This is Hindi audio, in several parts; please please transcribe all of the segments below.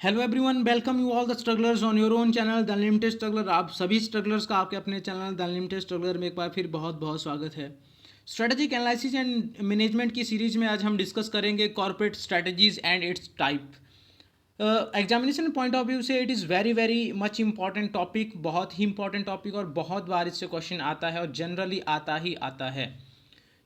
Hello everyone, welcome you all the strugglers on your own channel the unlimited struggler. आप सभी स्ट्रगलर्स का आपके अपने चैनल द अनलिमिटेड स्ट्रगलर में एक बार फिर बहुत बहुत स्वागत है। स्ट्रेटेजिक एनालिसिस एंड मैनेजमेंट की सीरीज में आज हम डिस्कस करेंगे corporate strategies and its type. Examination point of view से it is very very much important topic, बहुत ही इंपॉर्टेंट टॉपिक और बहुत बार इससे क्वेश्चन आता है और जनरली आता ही आता है।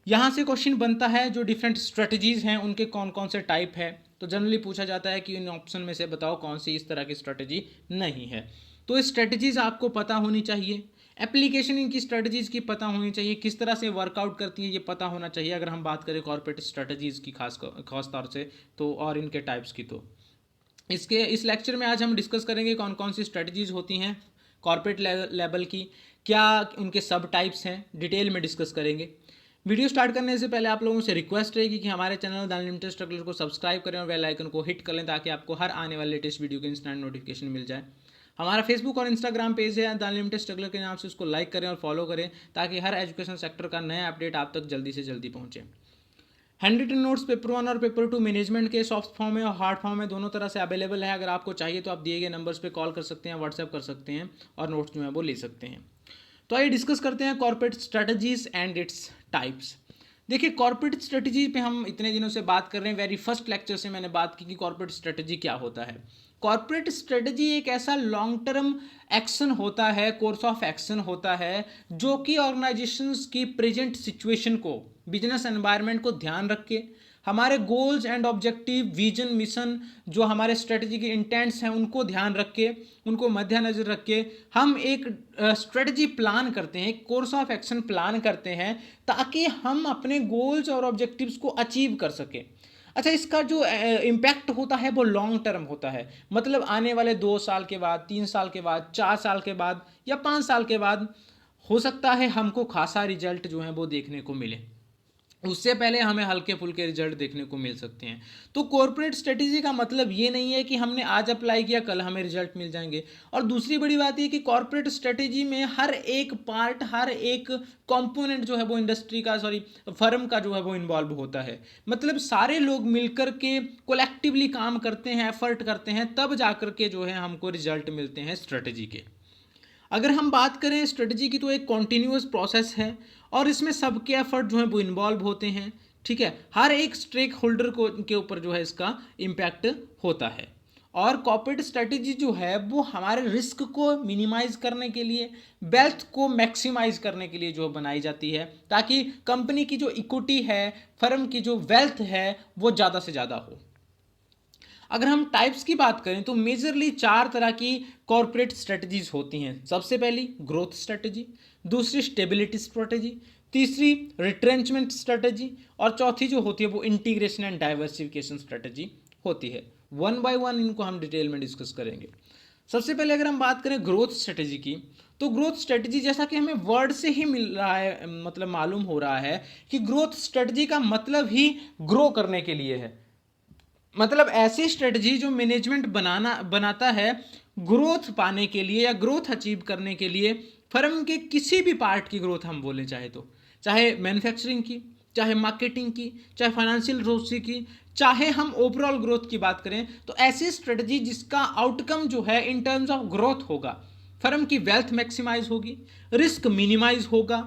यहाँ से क्वेश्चन बनता है जो डिफरेंट स्ट्रेटजीज हैं उनके कौन कौन से टाइप है। तो जनरली पूछा जाता है कि इन ऑप्शन में से बताओ कौन सी इस तरह की स्ट्रेटजी नहीं है। तो स्ट्रेटजीज आपको पता होनी चाहिए, एप्लीकेशन इनकी स्ट्रेटजीज की पता होनी चाहिए, किस तरह से वर्कआउट करती है ये पता होना चाहिए। अगर हम बात करें कॉर्पोरेट स्ट्रेटजीज की खास तौर से तो, और इनके टाइप्स की, तो इस लेक्चर में आज हम डिस्कस करेंगे कौन कौन सी स्ट्रेटजीज होती हैं कॉर्पोरेट लेवल की, क्या उनके सब टाइप्स हैं, डिटेल में डिस्कस करेंगे। वीडियो स्टार्ट करने से पहले आप लोगों से रिक्वेस्ट रहेगी कि हमारे चैनल द अनलिमिटेड स्ट्रगलर को सब्सक्राइब करें और बेल आइकन को हिट कर लें ताकि आपको हर आने वाले लेटेस्ट वीडियो के इंस्टेंट नोटिफिकेशन मिल जाए। हमारा फेसबुक और इंस्टाग्राम पेज है द अनलिमिटेड स्ट्रगलर के नाम से, उसको लाइक करें और फॉलो करें ताकि हर एजुकेशन सेक्टर का नया अपडेट आप तक जल्दी से जल्दी पहुंचे। हैंड रिटन नोट्स पेपर 1 और पेपर 2 मैनेजमेंट के सॉफ्ट फॉर्म में और हार्ड फॉर्म में दोनों तरह से अवेलेबल है। अगर आपको चाहिए तो आप दिए गए नंबर्स पे कॉल कर सकते हैं, व्हाट्सएप कर सकते हैं और नोट्स जो है वो ले सकते हैं। तो आइए डिस्कस करते हैं corporate strategies and its types. देखिए, कॉर्पोरेट स्ट्रेटजी पे हम इतने दिनों से बात कर रहे हैं। वेरी फर्स्ट लेक्चर से मैंने बात की कि कॉर्पोरेट स्ट्रेटजी क्या होता है। कॉर्पोरेट स्ट्रेटजी एक ऐसा लॉन्ग टर्म एक्शन होता है, कोर्स ऑफ एक्शन होता है, जो कि ऑर्गेनाइजेशंस की प्रेजेंट सिचुएशन को, बिजनेस एनवायरनमेंट को ध्यान रख के, हमारे goals and objective, vision, mission, जो हमारे स्ट्रेटजी के इंटेंट्स हैं उनको ध्यान रख के, उनको मद्देनजर रख के हम एक स्ट्रेटजी प्लान करते हैं, कोर्स ऑफ एक्शन प्लान करते हैं ताकि हम अपने गोल्स और ऑब्जेक्टिव्स को अचीव कर सकें। अच्छा, इसका जो इम्पैक्ट होता है वो लॉन्ग टर्म होता है, मतलब आने वाले 2 साल के बाद, 3 साल के बाद, 4 साल के बाद या 5 साल के बाद हो सकता है हमको खासा रिजल्ट जो है वो देखने को मिले। उससे पहले हमें हल्के फुल्के रिजल्ट देखने को मिल सकते हैं। तो कॉर्पोरेट स्ट्रेटजी का मतलब ये नहीं है कि हमने आज अप्लाई किया कल हमें रिजल्ट मिल जाएंगे। और दूसरी बड़ी बात ये कि कॉर्पोरेट स्ट्रेटजी में हर एक पार्ट, हर एक कंपोनेंट जो है वो इंडस्ट्री का, फर्म का जो है वो इन्वॉल्व होता है। मतलब सारे लोग मिलकर के कोलेक्टिवली काम करते हैं, एफर्ट करते हैं, तब जाकर के जो है हमको रिजल्ट मिलते हैं स्ट्रेटजी के। अगर हम बात करें स्ट्रेटजी की तो एक कॉन्टीन्यूअस प्रोसेस है और इसमें सबके एफर्ट जो है वो इन्वॉल्व होते हैं। ठीक है, हर एक स्टेक होल्डर को के ऊपर जो है इसका इम्पैक्ट होता है। और कॉर्पोरेट स्ट्रेटजी जो है वो हमारे रिस्क को मिनिमाइज करने के लिए, वेल्थ को मैक्सिमाइज करने के लिए जो बनाई जाती है ताकि कंपनी की जो इक्विटी है, फर्म की जो वेल्थ है वो ज़्यादा से ज़्यादा हो। अगर हम टाइप्स की बात करें तो मेजरली 4 तरह की कॉर्पोरेट स्ट्रेटजीज होती हैं। सबसे पहली ग्रोथ स्ट्रेटजी, दूसरी स्टेबिलिटी स्ट्रेटजी, तीसरी रिट्रेंचमेंट स्ट्रेटजी और चौथी जो होती है वो इंटीग्रेशन एंड डाइवर्सिफिकेशन स्ट्रेटजी होती है। वन बाय वन इनको हम डिटेल में डिस्कस करेंगे। सबसे पहले अगर हम बात करें ग्रोथ स्ट्रेटजी की, तो ग्रोथ स्ट्रेटजी जैसा कि हमें वर्ड से ही मिल रहा है, मतलब मालूम हो रहा है कि ग्रोथ स्ट्रेटजी का मतलब ही ग्रो करने के लिए है। मतलब ऐसी स्ट्रेटजी जो मैनेजमेंट बनाता है ग्रोथ पाने के लिए या ग्रोथ अचीव करने के लिए, फर्म के किसी भी पार्ट की ग्रोथ हम बोले चाहे तो, चाहे मैन्युफैक्चरिंग की, चाहे मार्केटिंग की, चाहे फाइनेंशियल ग्रोथ की, चाहे हम ओवरऑल ग्रोथ की बात करें, तो ऐसी स्ट्रेटजी जिसका आउटकम जो है इन टर्म्स ऑफ ग्रोथ होगा, फर्म की वेल्थ मैक्सिमाइज होगी, रिस्क मिनिमाइज होगा,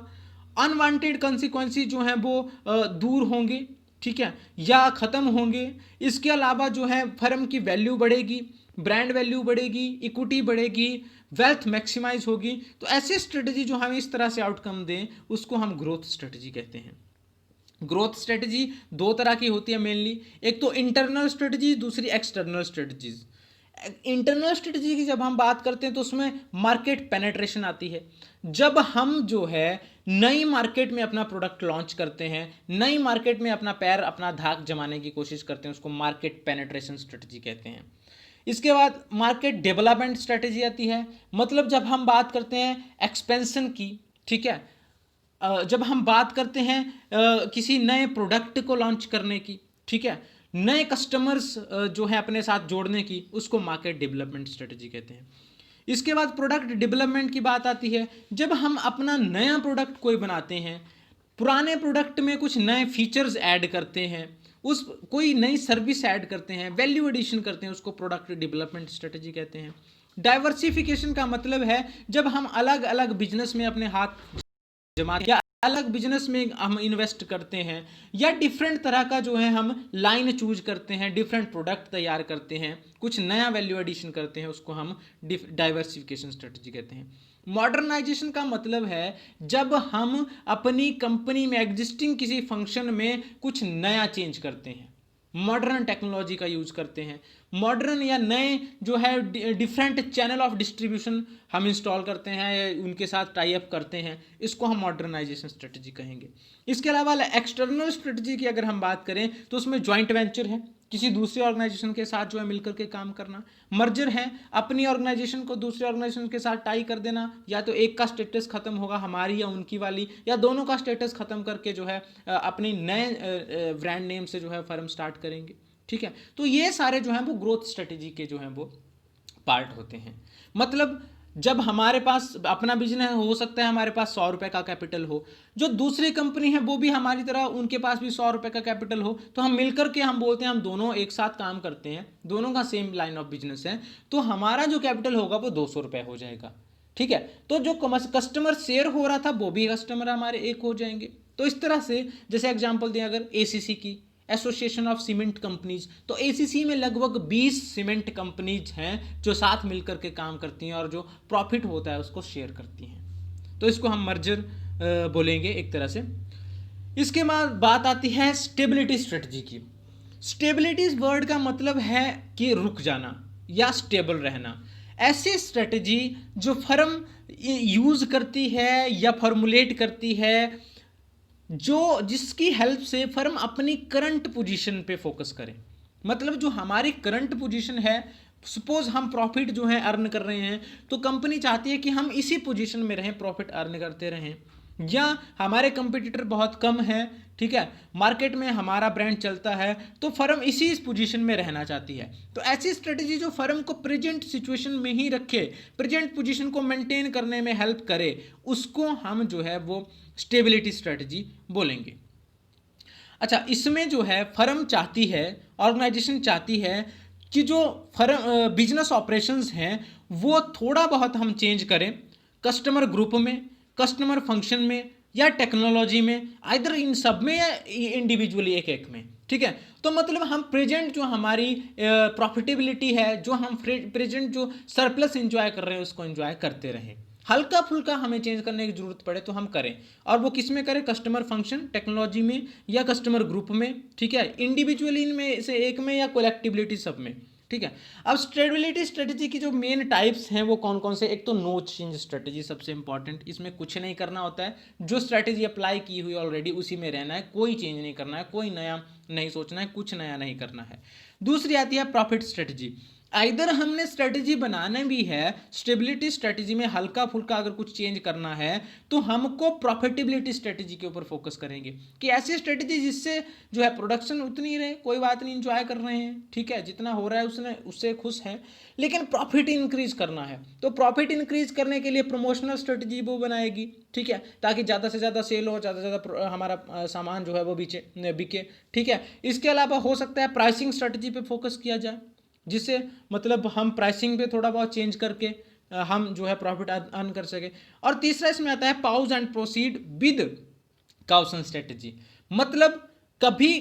अनवांटेड कॉन्सिक्वेंसेस जो हैं वो दूर होंगे, ठीक है, या ख़त्म होंगे। इसके अलावा जो है फर्म की वैल्यू बढ़ेगी, ब्रांड वैल्यू बढ़ेगी, इक्विटी बढ़ेगी, वेल्थ मैक्सिमाइज होगी। तो ऐसी स्ट्रेटजी जो हमें इस तरह से आउटकम दें उसको हम ग्रोथ स्ट्रेटजी कहते हैं। ग्रोथ स्ट्रेटजी 2 तरह की होती है मेनली, एक तो इंटरनल स्ट्रेटजी, दूसरी एक्सटर्नल स्ट्रेटजीज। इंटरनल स्ट्रेटजी की जब हम बात करते हैं तो उसमें मार्केट पेनेट्रेशन आती है। जब हम जो है नई मार्केट में अपना प्रोडक्ट लॉन्च करते हैं, नई मार्केट में अपना पैर, अपना धाक जमाने की कोशिश करते हैं, उसको मार्केट पेनेट्रेशन स्ट्रेटजी कहते हैं। इसके बाद मार्केट डेवलपमेंट स्ट्रेटजी आती है। मतलब जब हम बात करते हैं एक्सपेंशन की, ठीक है, जब हम बात करते हैं किसी नए प्रोडक्ट को लॉन्च करने की, ठीक है, नए कस्टमर्स जो है अपने साथ जोड़ने की, उसको मार्केट डेवलपमेंट स्ट्रेटजी कहते हैं। इसके बाद प्रोडक्ट डेवलपमेंट की बात आती है। जब हम अपना नया प्रोडक्ट कोई बनाते हैं, पुराने प्रोडक्ट में कुछ नए फीचर्स ऐड करते हैं, उस कोई नई सर्विस ऐड करते हैं, वैल्यू एडिशन करते हैं, उसको प्रोडक्ट डेवलपमेंट स्ट्रेटजी कहते हैं। डाइवर्सिफिकेशन का मतलब है जब हम अलग अलग बिजनेस में अपने हाथ जमाते हैं या अलग बिजनेस में हम इन्वेस्ट करते हैं या डिफरेंट तरह का जो है हम लाइन चूज करते हैं, डिफरेंट प्रोडक्ट तैयार करते हैं, कुछ नया वैल्यू एडिशन करते हैं, उसको हम डाइवर्सिफिकेशन स्ट्रेटजी कहते हैं। मॉडर्नाइजेशन का मतलब है जब हम अपनी कंपनी में एग्जिस्टिंग किसी फंक्शन में कुछ नया चेंज करते हैं, मॉडर्न टेक्नोलॉजी का यूज करते हैं, मॉडर्न या नए जो है डिफरेंट चैनल ऑफ डिस्ट्रीब्यूशन हम इंस्टॉल करते हैं या उनके साथ टाई अप करते हैं, इसको हम मॉडर्नाइजेशन स्ट्रेटजी कहेंगे। इसके अलावा एक्सटर्नल स्ट्रेटजी की अगर हम बात करें तो उसमें ज्वाइंट वेंचर है, किसी दूसरे ऑर्गेनाइजेशन के साथ जो है मिलकर के काम करना। मर्जर है, अपनी ऑर्गेनाइजेशन को दूसरे ऑर्गेनाइजेशन के साथ टाई कर देना, या तो एक का स्टेटस खत्म होगा हमारी या उनकी वाली, या दोनों का स्टेटस खत्म करके जो है अपनी नए ब्रांड नेम से जो है फर्म स्टार्ट करेंगे। ठीक है, तो ये सारे जो हैं वो ग्रोथ स्ट्रेटजी के जो हैं वो पार्ट होते हैं। मतलब जब हमारे पास अपना बिजनेस हो सकता है हमारे पास 100 रुपए का कैपिटल हो, जो दूसरी कंपनी है वो भी हमारी तरह उनके पास भी 100 रुपए का कैपिटल हो, तो हम मिलकर के हम बोलते हैं हम दोनों एक साथ काम करते हैं, दोनों का सेम लाइन ऑफ बिजनेस है, तो हमारा जो कैपिटल होगा वो 200 रुपये हो जाएगा। ठीक है, तो जो कस्टमर शेयर हो रहा था वो भी कस्टमर हमारे एक हो जाएंगे। तो इस तरह से जैसे एग्जाम्पल दें अगर एसीसी की, एसोसिएशन ऑफ सीमेंट कंपनीज, तो एसीसी में लगभग 20 सीमेंट कंपनीज हैं जो साथ मिलकर के काम करती हैं और जो प्रॉफिट होता है उसको शेयर करती हैं। तो इसको हम मर्जर बोलेंगे एक तरह से। इसके बाद बात आती है स्टेबिलिटी स्ट्रेटजी की। स्टेबिलिटी इस वर्ड का मतलब है कि रुक जाना या स्टेबल रहना। ऐसी स्ट्रेटजी जो फर्म यूज करती है या फॉर्मुलेट करती है जो जिसकी हेल्प से फर्म अपनी करंट पोजीशन पे फोकस करे। मतलब जो हमारी करंट पोजीशन है, सपोज हम प्रॉफिट जो है अर्न कर रहे हैं, तो कंपनी चाहती है कि हम इसी पोजीशन में रहें, प्रॉफिट अर्न करते रहें, या हमारे कंपटीटर बहुत कम है, ठीक है, मार्केट में हमारा ब्रांड चलता है, तो फर्म इसी पोजीशन में रहना चाहती है। तो ऐसी स्ट्रेटजी जो फर्म को प्रेजेंट सिचुएशन में ही रखे, प्रेजेंट पोजीशन को मेंटेन करने में हेल्प करे, उसको हम जो है वो स्टेबिलिटी स्ट्रेटजी बोलेंगे। अच्छा, इसमें जो है फर्म चाहती है, ऑर्गेनाइजेशन चाहती है कि जो फर्म बिजनेस ऑपरेशंस हैं वो थोड़ा बहुत हम चेंज करें, कस्टमर ग्रुप में, कस्टमर फंक्शन में या टेक्नोलॉजी में, आइदर इन सब में या इंडिविजुअली एक एक में। ठीक है, तो मतलब हम प्रेजेंट जो हमारी प्रॉफिटेबिलिटी है, जो हम प्रेजेंट जो सरप्लस एंजॉय कर रहे हैं उसको एंजॉय करते रहें। हल्का फुल्का हमें चेंज करने की जरूरत पड़े तो हम करें, और वो किस में करें, कस्टमर फंक्शन, टेक्नोलॉजी में या कस्टमर ग्रुप में। ठीक है, इंडिविजुअली इनमें से एक में या कोलेक्टिबिलिटी सब में। ठीक है, अब स्टेबिलिटी स्ट्रेटजी की जो मेन टाइप्स हैं वो कौन कौन से। एक तो नो चेंज स्ट्रेटजी सबसे इंपॉर्टेंट, इसमें कुछ नहीं करना होता है, जो स्ट्रेटजी अप्लाई की हुई ऑलरेडी उसी में रहना है, कोई चेंज नहीं करना है, कोई नया नहीं सोचना है, कुछ नया नहीं करना है। दूसरी आती है प्रॉफिट स्ट्रेटजी। आइदर हमने स्ट्रेटजी बनाना भी है, स्टेबिलिटी स्ट्रेटजी में हल्का फुल्का अगर कुछ चेंज करना है तो हमको प्रॉफिटेबिलिटी स्ट्रेटजी के ऊपर फोकस करेंगे कि ऐसी स्ट्रेटजी जिससे जो है प्रोडक्शन उतनी रहे, कोई बात नहीं, इंजॉय कर रहे हैं, ठीक है, जितना हो रहा है उसने उससे खुश है, लेकिन प्रॉफिट इंक्रीज करना है। तो प्रॉफिट इंक्रीज करने के लिए प्रमोशनल स्ट्रेटजी वो बनाएगी, ठीक है, ताकि ज़्यादा से ज़्यादा सेल हो, ज़्यादा से ज़्यादा हमारा सामान जो है वो बिके। ठीक है, इसके अलावा हो सकता है प्राइसिंग स्ट्रेटजी पे फोकस किया जाए, जिससे मतलब हम प्राइसिंग पे थोड़ा बहुत चेंज करके हम जो है प्रॉफिट अर्न कर सके। और तीसरा इसमें आता है pause and proceed with caution strategy. मतलब कभी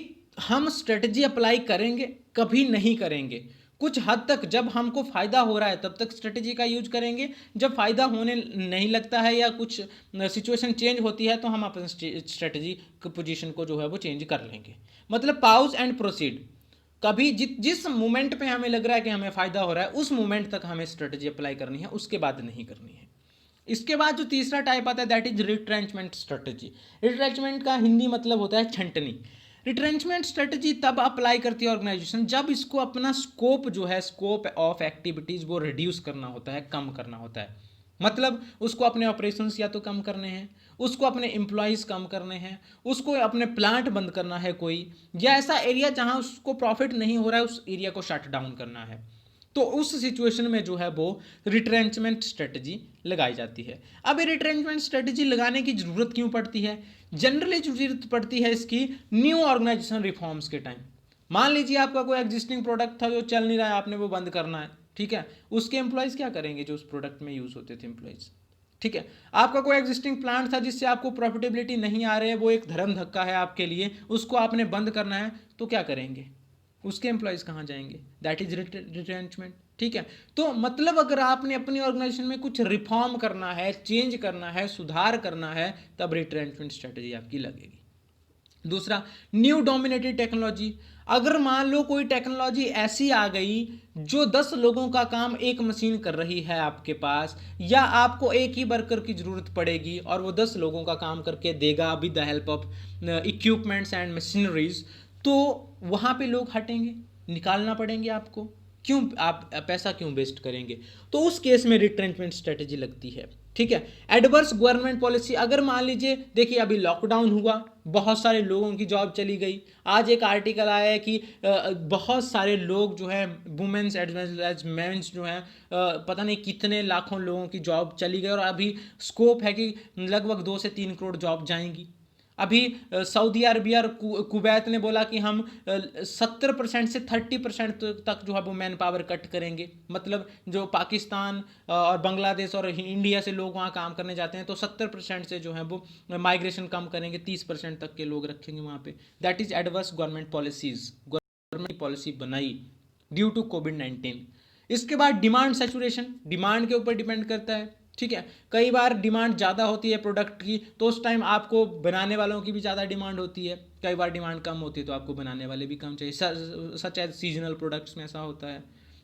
हम स्ट्रेटजी अप्लाई करेंगे, कभी नहीं करेंगे, कुछ हद तक जब हमको फ़ायदा हो रहा है तब तक स्ट्रेटजी का यूज करेंगे, जब फ़ायदा होने नहीं लगता है या कुछ सिचुएशन चेंज होती है तो हम अपने स्ट्रेटजी पोजीशन को जो है वो चेंज कर लेंगे। मतलब पाउज एंड प्रोसीड, कभी जिस मोमेंट पे हमें लग रहा है कि हमें फ़ायदा हो रहा है उस मोमेंट तक हमें स्ट्रेटजी अप्लाई करनी है, उसके बाद नहीं करनी है। इसके बाद जो तीसरा टाइप आता है that is retrenchment strategy. Retrenchment का हिंदी मतलब होता है छंटनी। रिट्रेंचमेंट स्ट्रेटजी तब अप्लाई करती है ऑर्गेनाइजेशन जब इसको अपना स्कोप जो है, स्कोप ऑफ एक्टिविटीज़ वो रिड्यूस करना होता है, कम करना होता है। मतलब उसको अपने ऑपरेशंस या तो कम करने हैं, उसको अपने एम्प्लॉयज़ कम करने हैं, उसको अपने प्लांट बंद करना है कोई, या ऐसा एरिया जहां उसको प्रॉफिट नहीं हो रहा है उस एरिया को शट डाउन करना है। तो उस सिचुएशन में जो है वो रिट्रेंचमेंट स्ट्रेटजी लगाई जाती है। अब ये रिट्रेंचमेंट स्ट्रेटजी लगाने की ज़रूरत क्यों पड़ती है? जनरली जो जरूरत पड़ती है इसकी न्यू ऑर्गेनाइजेशन रिफॉर्म्स के टाइम। मान लीजिए आपका कोई एग्जिस्टिंग प्रोडक्ट था जो चल नहीं रहा है, आपने वो बंद करना है, ठीक है, उसके एम्प्लॉयज़ क्या करेंगे जो उस प्रोडक्ट में यूज़ होते थे एम्प्लॉयज़, ठीक है। आपका कोई एग्जिस्टिंग प्लांट था जिससे आपको प्रॉफिटेबिलिटी नहीं आ रही है, वो एक धर्म धक्का है आपके लिए, उसको आपने बंद करना है, तो क्या करेंगे, उसके एम्प्लॉयज़ कहाँ जाएंगे, दैट इज रिट्रेंचमेंट, ठीक है। तो मतलब अगर आपने अपनी ऑर्गेनाइजेशन में कुछ रिफॉर्म करना है, चेंज करना है, सुधार करना है, तब रिट्रेंचमेंट स्ट्रेटेजी आपकी लगेगी। दूसरा, न्यू डोमिनेटेड टेक्नोलॉजी। अगर मान लो कोई टेक्नोलॉजी ऐसी आ गई जो 10 लोगों का काम एक मशीन कर रही है आपके पास, या आपको एक ही वर्कर की ज़रूरत पड़ेगी और वो 10 लोगों का काम करके देगा with the help of equipments and machineries, तो वहाँ पे लोग हटेंगे, निकालना पड़ेंगे आपको, क्यों, आप पैसा क्यों वेस्ट करेंगे, तो उस केस में रिट्रेंचमेंट स्ट्रेटेजी लगती है, ठीक है। एडवर्स गवर्नमेंट पॉलिसी, अगर मान लीजिए, देखिए अभी लॉकडाउन हुआ, बहुत सारे लोगों की जॉब चली गई, आज एक आर्टिकल आया है कि बहुत सारे लोग जो है women's as well as men's जो हैं, पता नहीं कितने लाखों लोगों की जॉब चली गई, और अभी स्कोप है कि लगभग 2 से 3 करोड़ जॉब जाएंगी। अभी सऊदी अरबिया और कुवैत ने बोला कि हम 70% से 30% तक जो है वो मैन पावर कट करेंगे, मतलब जो पाकिस्तान और बांग्लादेश और इंडिया से लोग वहाँ काम करने जाते हैं, तो 70% से जो है वो माइग्रेशन कम करेंगे, 30% तक के लोग रखेंगे वहाँ पे। That is adverse government policies, government policy बनाई ड्यू टू कोविड-19। इसके बाद डिमांड सेचुरेशन, डिमांड के ऊपर डिपेंड करता है, ठीक है। कई बार डिमांड ज़्यादा होती है प्रोडक्ट की, तो उस टाइम आपको बनाने वालों की भी ज़्यादा डिमांड होती है, कई बार डिमांड कम होती है तो आपको बनाने वाले भी कम चाहिए, सच एज सीजनल प्रोडक्ट्स में ऐसा होता है,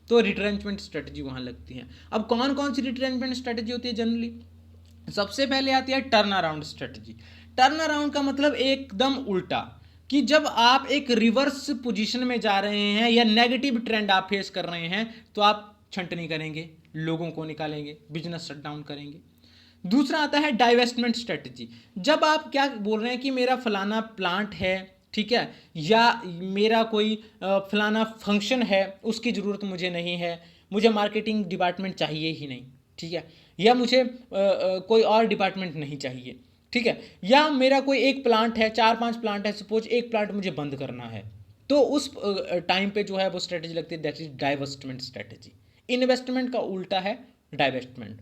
तो रिट्रेंचमेंट स्ट्रेटजी वहाँ लगती है। अब कौन कौन सी रिट्रेंचमेंट स्ट्रेटजी होती है जनरली, सबसे पहले आती है turn around strategy. Turn around का मतलब एकदम उल्टा, कि जब आप एक रिवर्स पोजीशन में जा रहे हैं या नेगेटिव ट्रेंड आप फेस कर रहे हैं, तो आप छंटनी करेंगे, लोगों को निकालेंगे, बिजनेस शट डाउन करेंगे। दूसरा आता है डाइवेस्टमेंट स्ट्रेटजी। जब आप क्या बोल रहे हैं कि मेरा फलाना प्लांट है, ठीक है, या मेरा कोई फलाना फंक्शन है, उसकी ज़रूरत मुझे नहीं है, मुझे मार्केटिंग डिपार्टमेंट चाहिए ही नहीं, ठीक है, या मुझे कोई और डिपार्टमेंट नहीं चाहिए, ठीक है, या मेरा कोई एक प्लांट है, 4-5 प्लांट है, सपोज एक प्लांट मुझे बंद करना है, तो उस टाइम पे जो है वो स्ट्रेटजी लगती है, that is divestment strategy. Investment का उल्टा है डाइवेस्टमेंट।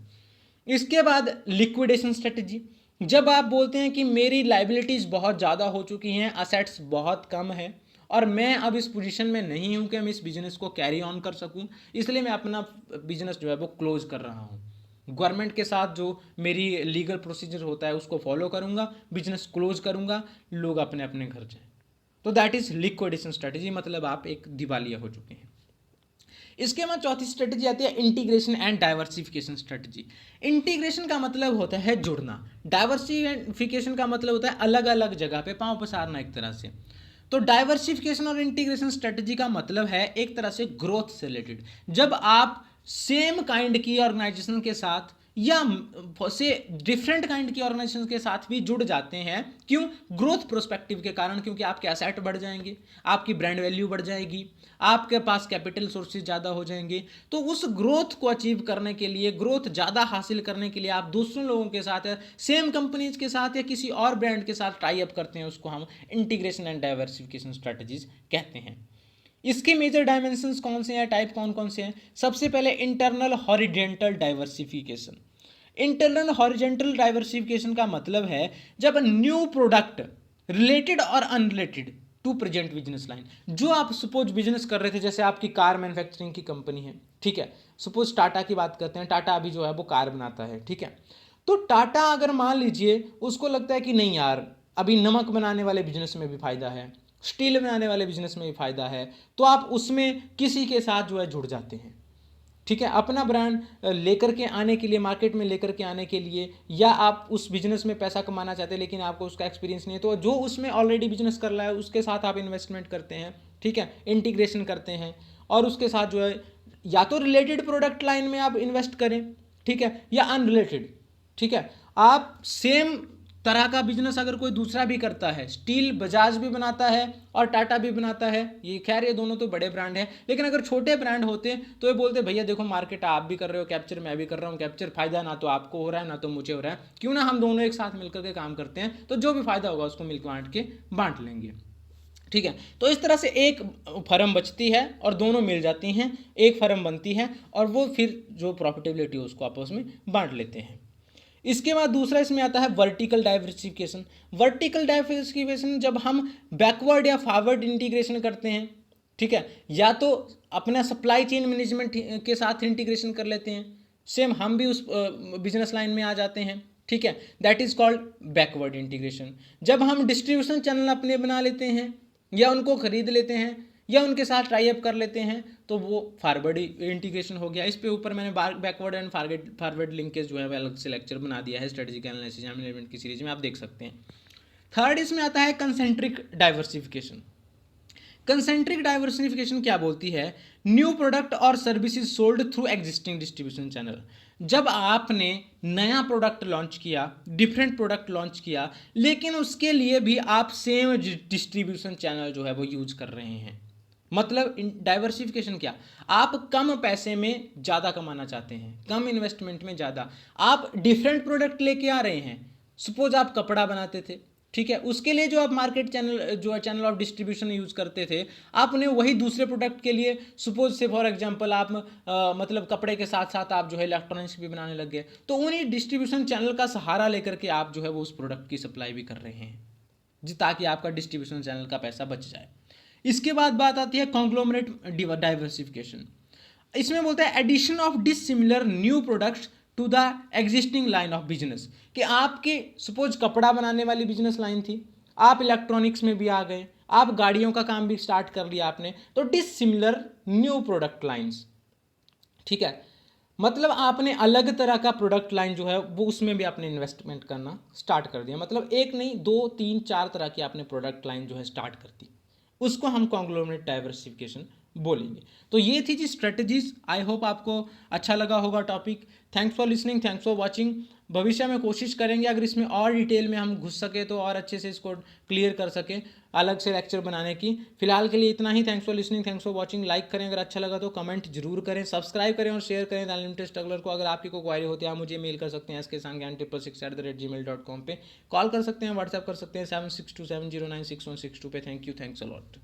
इसके बाद लिक्विडेशन स्ट्रेटजी, जब आप बोलते हैं कि मेरी लाइबिलिटीज़ बहुत ज़्यादा हो चुकी हैं, असेट्स बहुत कम है, और मैं अब इस पोजीशन में नहीं हूं कि मैं इस बिजनेस को कैरी ऑन कर सकूं, इसलिए मैं अपना बिजनेस जो है वो क्लोज कर रहा हूं, गवर्नमेंट के साथ जो मेरी लीगल प्रोसीजर होता है उसको फॉलो करूंगा, बिजनेस क्लोज करूंगा, लोग अपने अपने घर जाएं, तो दैट इज लिक्विडेशन स्ट्रेटजी, मतलब आप एक दिवालिया हो चुके हैं। इसके बाद चौथी स्ट्रेटजी आती है integration and diversification strategy. Integration का मतलब होता है जुड़ना, डाइवर्सिफिकेशन का मतलब होता है अलग अलग जगह पे पांव पसारना एक तरह से। तो डाइवर्सिफिकेशन और इंटीग्रेशन स्ट्रेटजी का मतलब है एक तरह से ग्रोथ से रिलेटेड, जब आप सेम काइंड की ऑर्गेनाइजेशन के साथ या से डिफरेंट काइंड की ऑर्गेनाइजेशन के साथ भी जुड़ जाते हैं, क्यों, ग्रोथ प्रोस्पेक्टिव के कारण, क्योंकि आपके एसेट बढ़ जाएंगे, आपकी ब्रांड वैल्यू बढ़ जाएगी, आपके पास कैपिटल सोर्सेज ज़्यादा हो जाएंगे, तो उस ग्रोथ को अचीव करने के लिए, ग्रोथ ज़्यादा हासिल करने के लिए आप दूसरों लोगों के साथ या सेम कंपनीज के साथ या किसी और ब्रांड के साथ टाई अप करते हैं, उसको हम इंटीग्रेशन एंड डाइवर्सिफिकेशन स्ट्रेटजीज कहते हैं। इसके मेजर डायमेंशंस कौन से हैं, टाइप कौन कौन से हैं, सबसे पहले internal horizontal diversification. Internal horizontal diversification का मतलब है जब न्यू प्रोडक्ट रिलेटेड और unrelated to present business line, जो आप सपोज बिजनेस कर रहे थे, जैसे आपकी कार मैन्युफैक्चरिंग की कंपनी है, ठीक है, सपोज टाटा की बात करते हैं, टाटा अभी जो है वो कार बनाता है, ठीक है, तो टाटा अगर मान लीजिए उसको लगता है कि नहीं यार, अभी नमक बनाने वाले बिजनेस में भी फायदा है, स्टील बनाने वाले बिजनेस में भी फायदा है, तो आप उसमें किसी के साथ जो है जुड़ जाते हैं, ठीक है, अपना ब्रांड लेकर के आने के लिए, मार्केट में लेकर के आने के लिए, या आप उस बिजनेस में पैसा कमाना चाहते हैं लेकिन आपको उसका एक्सपीरियंस नहीं है, तो जो उसमें ऑलरेडी बिजनेस कर रहा है उसके साथ आप इन्वेस्टमेंट करते हैं, ठीक है, इंटीग्रेशन करते हैं, और उसके साथ जो है या तो रिलेटेड प्रोडक्ट लाइन में आप इन्वेस्ट करें, ठीक है, या अनरिलेटेड, ठीक है, आप सेम तरह का बिजनेस अगर कोई दूसरा भी करता है, स्टील बजाज भी बनाता है और टाटा भी बनाता है, ये खैर ये दोनों तो बड़े ब्रांड हैं, लेकिन अगर छोटे ब्रांड होते तो ये बोलते भैया देखो मार्केट आप भी कर रहे हो कैप्चर, मैं भी कर रहा हूँ कैप्चर, फायदा ना तो आपको हो रहा है ना तो मुझे हो रहा है, क्यों ना हम दोनों एक साथ मिलकर के काम करते हैं, तो जो भी फायदा होगा उसको मिलकर बांट के बांट लेंगे। ठीक है। तो इस तरह से एक फर्म बचती है और दोनों मिल जाती हैं, एक फर्म बनती है और वो फिर जो प्रॉफिटेबिलिटी है उसको आपस में बांट लेते हैं। इसके बाद दूसरा इसमें आता है वर्टिकल डाइवर्सिफिकेशन। वर्टिकल डाइवर्सिफिकेशन जब हम बैकवर्ड या फॉरवर्ड इंटीग्रेशन करते हैं, ठीक है, या तो अपना सप्लाई चेन मैनेजमेंट के साथ इंटीग्रेशन कर लेते हैं, सेम हम भी उस बिजनेस लाइन में आ जाते हैं, ठीक है, that is called backward integration. जब हम डिस्ट्रीब्यूशन चैनल अपने बना लेते हैं या उनको खरीद लेते हैं या उनके साथ टाई अप कर लेते हैं तो वो फॉरवर्ड इंटीग्रेशन हो गया। इस पे ऊपर मैंने बैकवर्ड एंड फॉरवर्ड लिंकेज जो है वो अलग से लेक्चर बना दिया है स्ट्रेटेजिक एनालिसिस एंड मैनेजमेंट की सीरीज में, आप देख सकते हैं। थर्ड इसमें आता है कंसेंट्रिक डाइवर्सिफिकेशन। कंसेंट्रिक डाइवर्सिफिकेशन क्या बोलती है? न्यू प्रोडक्ट और services sold through existing distribution channel. जब आपने नया प्रोडक्ट लॉन्च किया, डिफरेंट प्रोडक्ट लॉन्च किया, लेकिन उसके लिए भी आप सेम डिस्ट्रीब्यूशन चैनल जो है वो यूज कर रहे हैं। मतलब डाइवर्सिफिकेशन क्या? आप कम पैसे में ज़्यादा कमाना चाहते हैं, कम इन्वेस्टमेंट में ज़्यादा, आप डिफरेंट प्रोडक्ट लेके आ रहे हैं। सपोज आप कपड़ा बनाते थे, ठीक है, उसके लिए जो आप मार्केट चैनल जो है चैनल ऑफ डिस्ट्रीब्यूशन यूज करते थे, आपने वही दूसरे प्रोडक्ट के लिए सपोज से फॉर एग्जांपल आप मतलब कपड़े के साथ साथ आप जो है इलेक्ट्रॉनिक्स भी बनाने लग गए, तो उन्हीं डिस्ट्रीब्यूशन चैनल का सहारा लेकर के आप जो है वो उस प्रोडक्ट की सप्लाई भी कर रहे हैं जी, ताकि आपका डिस्ट्रीब्यूशन चैनल का पैसा बच जाए। इसके बाद बात आती है कॉन्ग्लोमरेट डाइवर्सिफिकेशन। इसमें बोलता है addition of dissimilar new products to the existing line of business. कि आपके सपोज कपड़ा बनाने वाली बिजनेस लाइन थी, आप इलेक्ट्रॉनिक्स में भी आ गए, आप गाड़ियों का काम भी स्टार्ट कर लिया आपने, तो डिसिमिलर न्यू प्रोडक्ट लाइंस, ठीक है, मतलब आपने अलग तरह का प्रोडक्ट लाइन जो है वो उसमें भी आपने इन्वेस्टमेंट करना स्टार्ट कर दिया। मतलब एक नहीं, दो तीन चार तरह की आपने प्रोडक्ट लाइन जो है स्टार्ट कर दी, उसको हम कॉन्ग्लोमरेट डाइवर्सिफिकेशन बोलेंगे। तो ये थी जी स्ट्रेटजीज। आई होप आपको अच्छा लगा होगा topic. Thanks for listening, thanks for watching. भविष्य में कोशिश करेंगे अगर इसमें और डिटेल में हम घुस सके तो और अच्छे से इसको क्लियर कर सकें, अलग से लेक्चर बनाने की। फिलहाल के लिए इतना ही। Thanks for listening, thanks for watching. Like करें अगर अच्छा लगा तो, कमेंट जरूर करें, सब्सक्राइब करें और शेयर करें द अनलिमिटेड स्ट्रगलर को। अगर आपकी कोई क्वारी होती है आप मुझे मेल कर सकते हैं sksangan666@gmail.com पे, कॉल कर सकते हैं, व्हाट्सएप कर सकते हैं 7627096162 पे। Thank you, thanks a lot.